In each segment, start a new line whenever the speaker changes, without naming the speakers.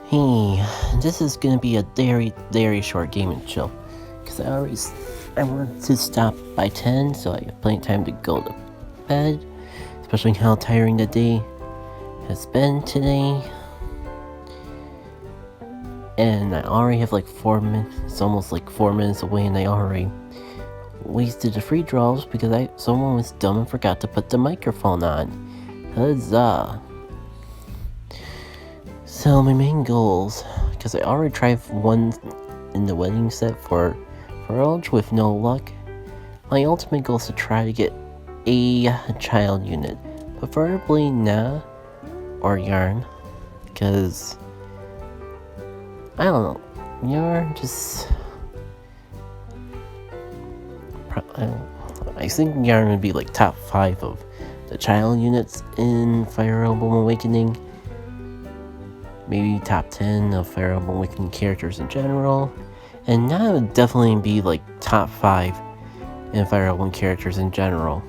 Hey, this is gonna be a very, very short game and chill. Because I want to stop by 10 so I have plenty of time to go to bed. Especially how tiring the day has been today. And I already have like 4 minutes, it's almost like 4 minutes away, and I already wasted the free draws because someone was dumb and forgot to put the microphone on. Huzzah! So my main goals, because I already tried one in the wedding set for Forge with no luck. My ultimate goal is to try to get a child unit, preferably Na or Yarn, because I don't know, Yarn just I think Yarn would be like top 5 of the child units in Fire Emblem Awakening. Maybe top 10 of Fire Emblem Awakening characters in general. And that would definitely be like top 5 in Fire Emblem characters in general.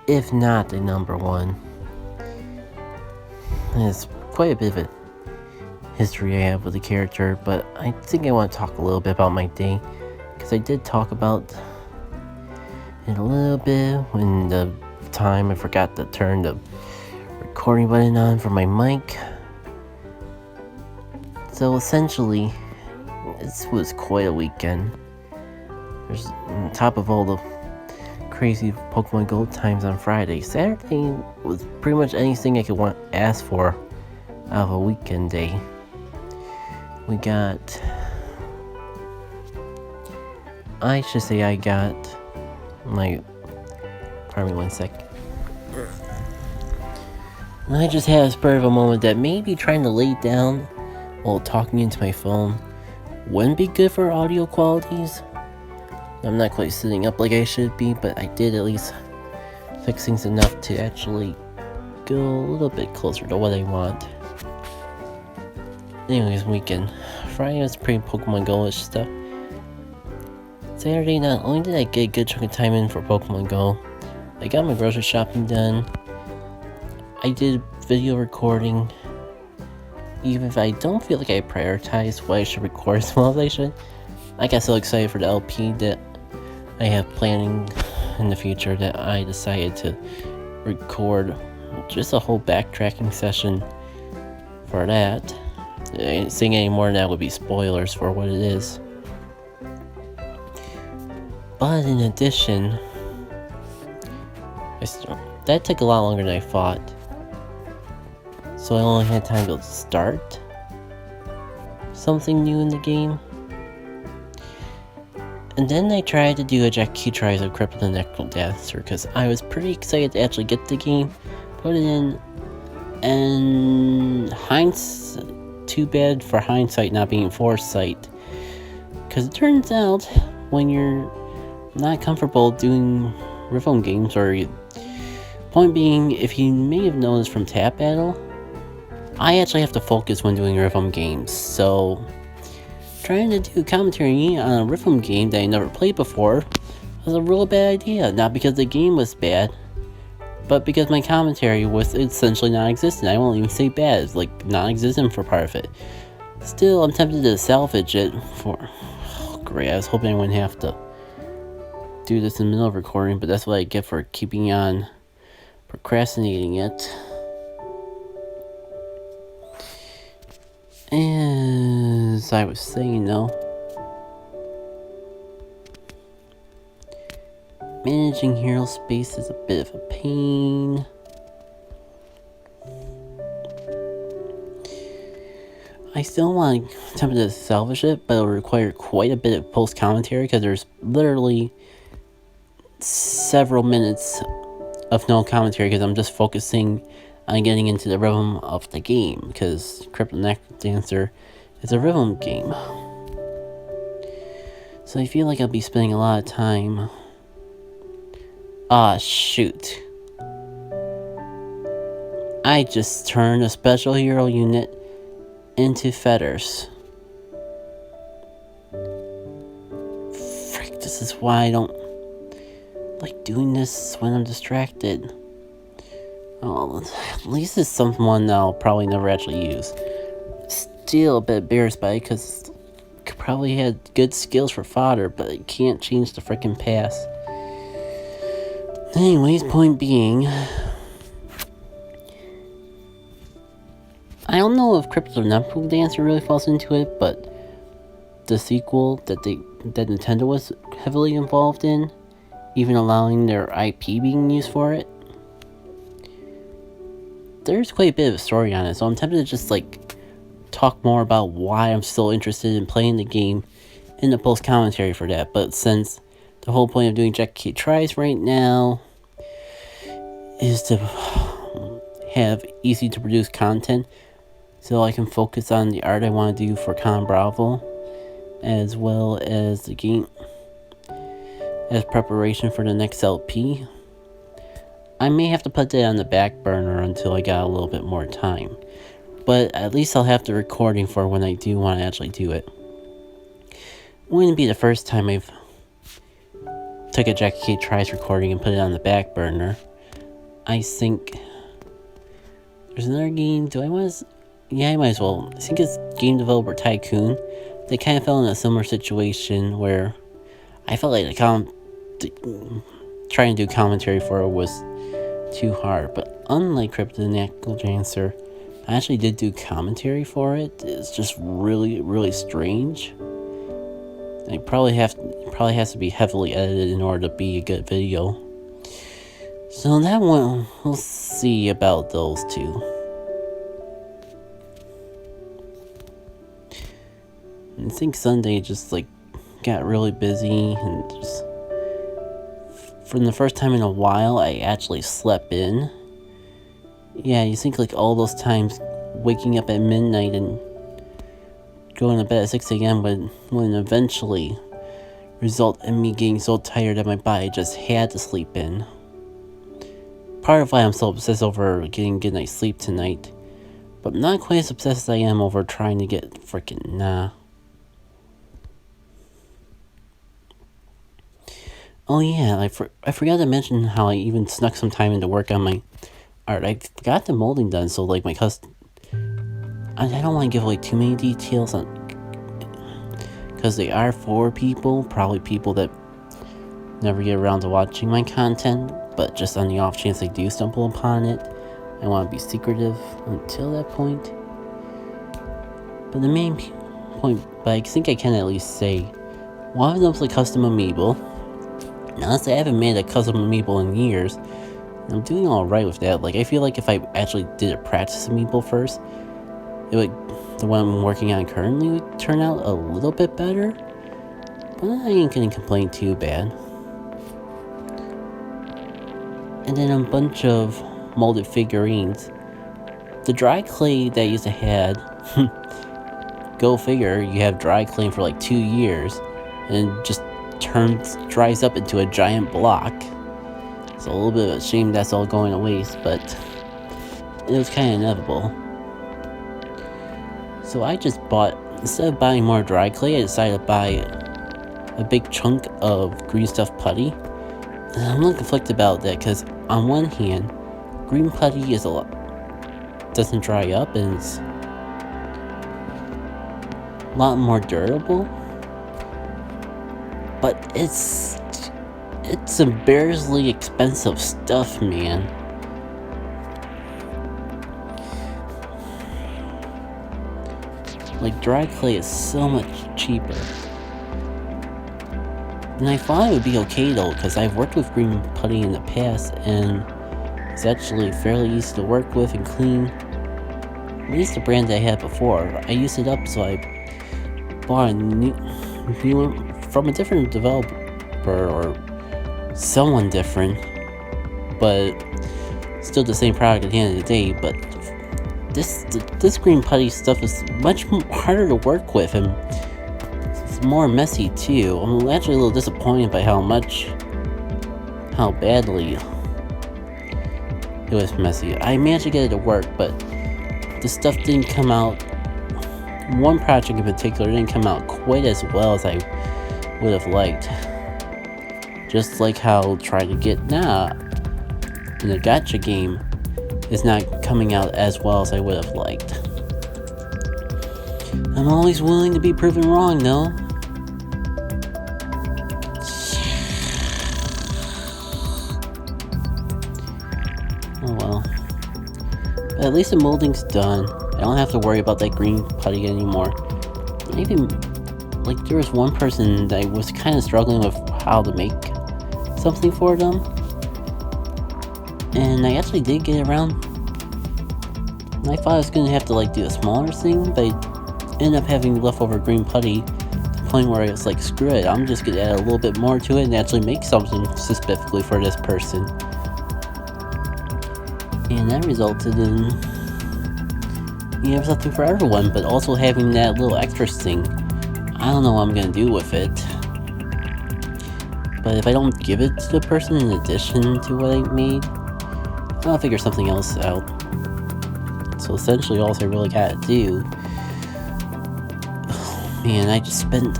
If not the number 1. There's quite a bit of a history I have with the character, but I think I want to talk a little bit about my day. Because I did talk about it a little bit when the time I forgot to turn the recording button on for my mic. So essentially, this was quite a weekend. There's on top of all the crazy Pokemon Go times on Friday. Saturday was pretty much anything I could ask for out of a weekend day. I got pardon me 1 sec. I just had a spur of a moment that maybe trying to lay down while talking into my phone wouldn't be good for audio qualities. I'm not quite sitting up like I should be, but I did at least fix things enough to actually go a little bit closer to what I want. Anyways, weekend. Friday was pretty Pokemon Go-ish stuff. Saturday, not only did I get a good chunk of time in for Pokemon Go, I got my grocery shopping done. I did video recording. Even if I don't feel like I prioritized what I should record as well as I should. I got so excited for the LP that I have planning in the future that I decided to record just a whole backtracking session for that. Saying any more than that would be spoilers for what it is. But in addition, that took a lot longer than I thought. So I only had time to start something new in the game. And then I tried to do a JackitK Tries of Crypt the Necrodancer because I was pretty excited to actually get the game, put it in, and too bad for hindsight not being foresight. Because it turns out when you're not comfortable doing rhythm games, point being, if you may have noticed from Tap Battle, I actually have to focus when doing rhythm games, so trying to do commentary on a rhythm game that I never played before was a real bad idea. Not because the game was bad, but because my commentary was essentially non-existent. I won't even say bad, it's like non-existent for part of it. Still, I'm tempted to salvage it for... Oh, great, I was hoping I wouldn't have to do this in the middle of recording, but that's what I get for keeping on procrastinating it. As I was saying though, managing hero space is a bit of a pain. I still want to attempt to salvage it, but it'll require quite a bit of post-commentary because there's literally several minutes of no commentary because I'm just focusing on getting into the rhythm of the game, because Crypt the Necrodancer is a rhythm game. So I feel like I'll be spending a lot of time... Ah, shoot. I just turned a special hero unit into feathers. Frick, this is why I don't like doing this when I'm distracted. Oh, at least it's someone I'll probably never actually use. still a bit embarrassed by it because probably had good skills for fodder, but it can't change the frickin' past. Anyways, point being, I don't know if Crypto Knuckle Dancer really falls into it, but the sequel that Nintendo was heavily involved in, even allowing their IP being used for it, there's quite a bit of a story on it, so I'm tempted to just talk more about why I'm still interested in playing the game in the post commentary for that. But since the whole point of doing JackitK Tries right now is to have easy to produce content, so I can focus on the art I want to do for Con Bravo, as well as the game as preparation for the next LP, I may have to put that on the back burner until I got a little bit more time. But at least I'll have the recording for when I do want to actually do it. It wouldn't be the first time I've took a JackitK Tries recording and put it on the back burner. I think there's another game. Do I want to? Yeah, I might as well. I think it's Game Developer Tycoon. They kind of fell in a similar situation where I felt like trying to do commentary for it was too hard. But unlike Crypto Knuckle Dancer, I actually did do commentary for it. It's just really, really strange. It probably has to be heavily edited in order to be a good video. So that one, we'll see about those two. I think Sunday just got really busy, and just for the first time in a while I actually slept in. Yeah, you think all those times waking up at midnight and going to bed at 6 a.m. when eventually result in me getting so tired that my body just had to sleep in. Part of why I'm so obsessed over getting good night's sleep tonight, but not quite as obsessed as I am over trying to get freaking nah. Oh yeah, I forgot to mention how I even snuck some time into work on my art. I got the molding done, so my I don't want to give away too many details on, because they are for people, probably people that never get around to watching my content, but just on the off chance they do stumble upon it, I want to be secretive until that point. But the main point, but I think I can at least say, one of them's a custom amiibo. Honestly, I haven't made a custom amiibo in years. I'm doing alright with that. I feel like if I actually did a practice amiibo first, the one I'm working on currently would turn out a little bit better. But I ain't gonna complain too bad. And then a bunch of molded figurines. The dry clay that I used to had, go figure, you have dry clay for 2 years, and it just dries up into a giant block. It's a little bit of a shame that's all going to waste, but it was kind of inevitable. So I just bought, instead of buying more dry clay, I decided to buy a big chunk of green stuff putty. And I'm a little conflicted about that, because on one hand, green putty doesn't dry up and it's a lot more durable. But it's embarrassingly expensive stuff, man. Dry clay is so much cheaper. And I thought it would be okay though, because I've worked with green putty in the past, and it's actually fairly easy to work with and clean. At least the brand I had before. I used it up, so I bought a new one from a different developer, or someone different, but still the same product at the end of the day. But this green putty stuff is much harder to work with, and it's more messy too. I'm actually a little disappointed by how badly it was messy. I managed to get it to work, but the stuff didn't come out. One project in particular didn't come out quite as well as I would have liked. Just like how trying to get in a gacha game is not coming out as well as I would have liked. I'm always willing to be proven wrong, though. Oh well. But at least the molding's done. I don't have to worry about that green putty anymore. Even, like, there was one person that I was kind of struggling with how to make something for them. And I actually did get around. And I thought I was going to have to, like, do a smaller thing, but I ended up having leftover green putty to the point where I was like, screw it, I'm just going to add a little bit more to it and actually make something specifically for this person. And that resulted in you have something for everyone, but also having that little extra thing. I don't know what I'm gonna do with it. But if I don't give it to the person in addition to what I made, I'll figure something else out. So essentially all I really gotta do... Oh, man, I just spent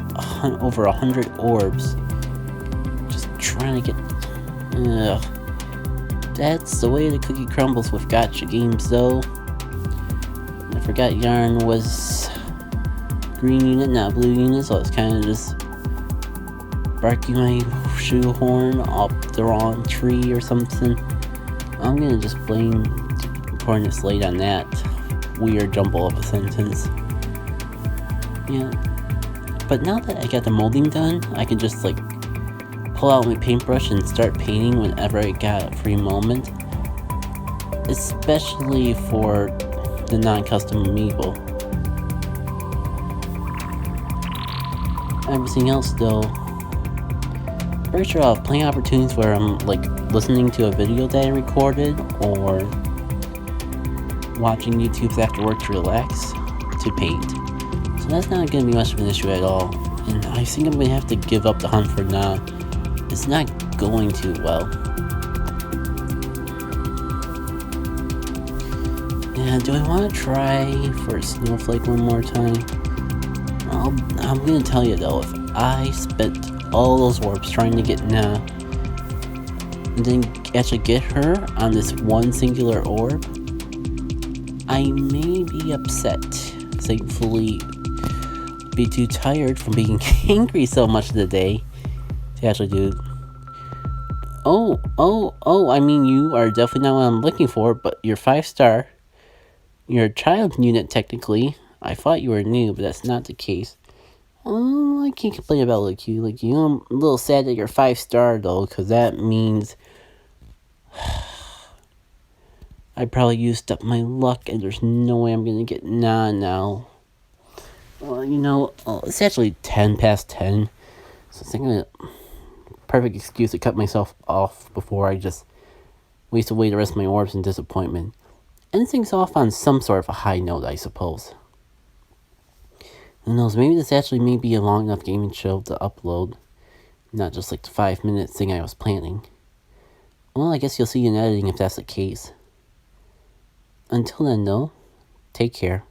over 100 orbs just trying to get... Ugh. That's the way the cookie crumbles with gacha games, though. I forgot Yarn was green unit, not blue unit, so I was kind of just barking my shoehorn up the wrong tree or something. I'm gonna just blame pouring this slate on that weird jumble of a sentence. Yeah. But now that I got the molding done, I can just like pull out my paintbrush and start painting whenever I got a free moment. Especially for the non-custom amiibo. Everything else though, pretty sure I'll have plenty of opportunities where I'm like listening to a video that I recorded or watching YouTube's after work to relax to paint. So that's not going to be much of an issue at all. And I think I'm going to have to give up the hunt for now. It's not going too well. Yeah, do I want to try for a snowflake one more time? I'm gonna tell you though, if I spent all those orbs trying to get Na, and then actually get her on this one singular orb, I may be upset. Thankfully, be too tired from being angry so much of the day to actually do. Oh, I mean, you are definitely not what I'm looking for, but you're 5-star. You're a child unit, technically. I thought you were new, but that's not the case. Oh, I can't complain about like you. I'm a little sad that you're 5-star, though, because that means I probably used up my luck, and there's no way I'm going to get Na now. Well, it's actually 10 past 10, so it's like a perfect excuse to cut myself off before I just waste away the rest of my orbs in disappointment. End things off on some sort of a high note, I suppose. Who knows, maybe this actually may be a long enough gaming show to upload, not just like the 5-minute thing I was planning. Well, I guess you'll see in editing if that's the case. Until then, though, take care.